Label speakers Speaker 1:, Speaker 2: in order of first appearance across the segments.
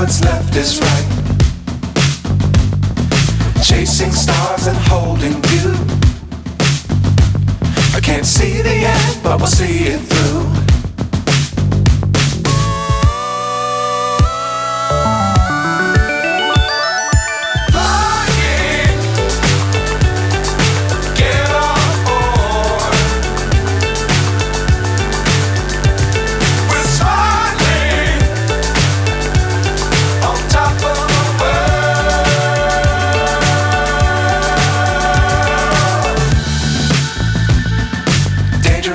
Speaker 1: what's left is right. Chasing stars and holding you. I can't see the end, but we'll see it through.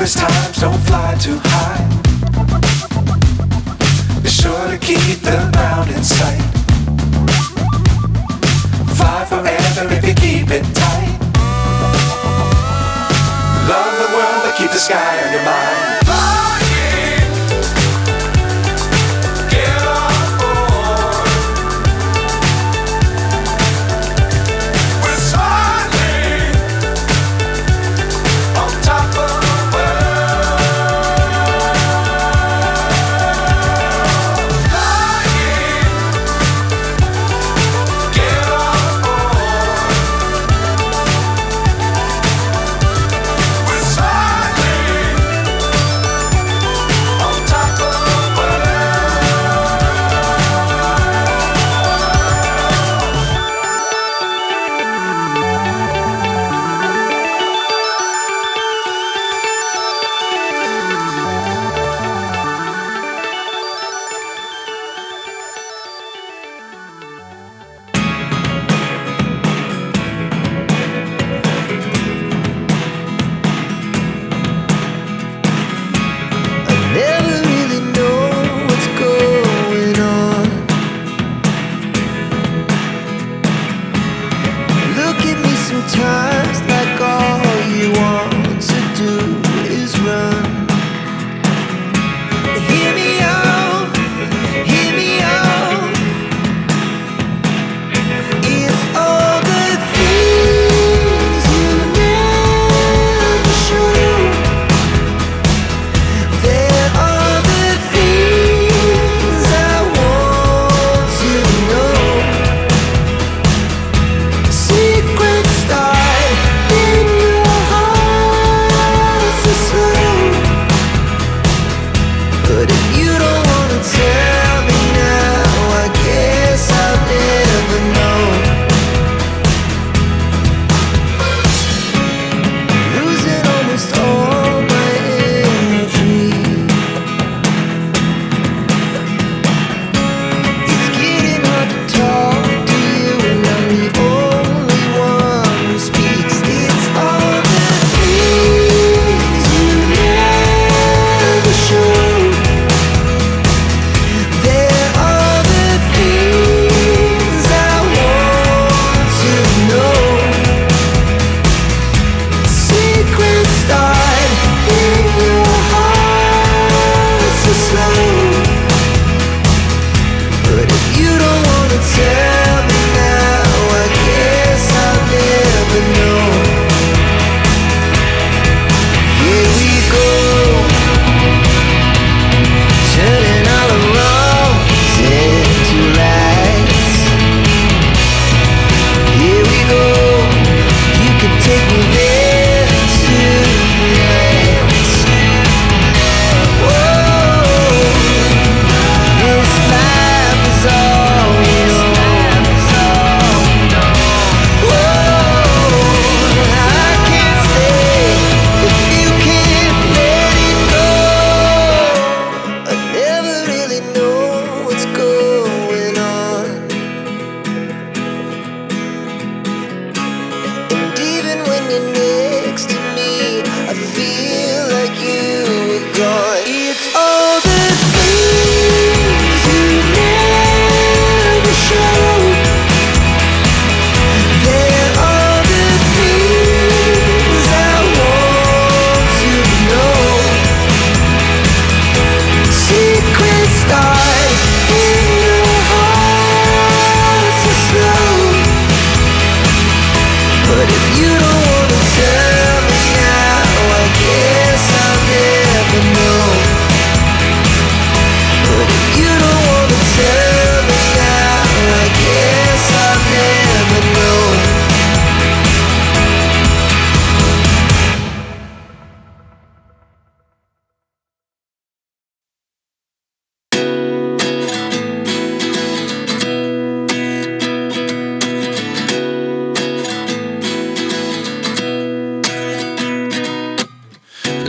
Speaker 1: Times don't fly too high. Be sure to keep the ground in sight. Fly forever if you keep it tight. Love the world but keep the sky on your mind.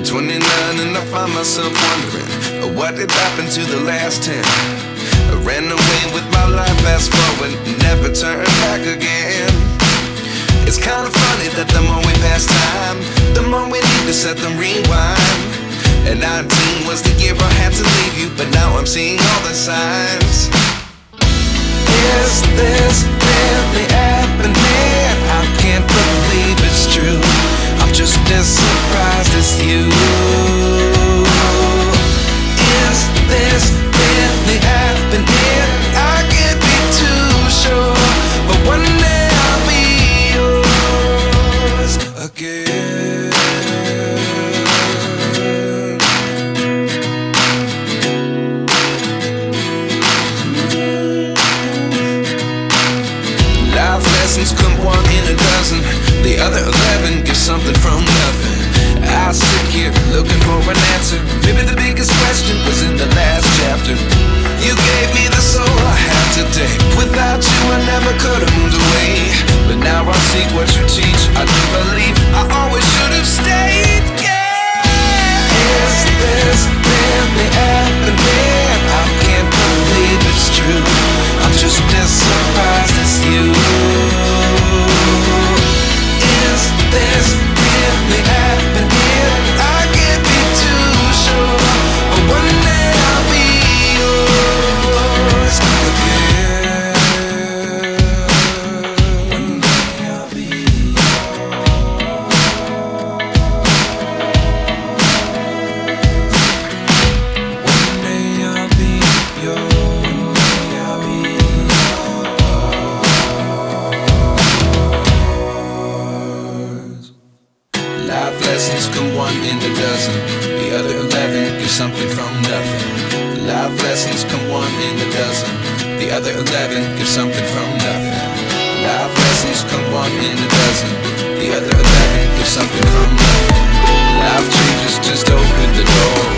Speaker 2: 29 and I find myself wondering what did happen to the last 10. I ran away with my life, fast forward, never turn back again. It's kind of funny that the more we pass time, the more we need to set them rewind. And 19 was the year I had to leave you, but now I'm seeing all the signs. Is this really happening? I can't believe it's true. I'm just as surprised as you. Is this really happening? I can't be too sure, but one day I'll be yours again. Life lessons come one in a dozen. The other 11 get something from nothing. I sit here looking for an answer. Maybe the biggest question was in the last chapter. You gave me the soul I have today. Without you I never could have moved away. But now I see what you teach. I do believe I always should have stayed. Yeah. Is this really happening? I can't believe it's true. I'm just as surprised as you. Is this really happening? I can't be too sure, but one day I'll be yours again. One day I'll be yours. One day I'll be yours. I'll be yours. Life lessons come one in a dozen. The other 11 get something from nothing. Life lessons come one in a dozen. The other 11 get something from nothing. Life lessons come one in a dozen. The other 11 get something from nothing. Life changes just open the door.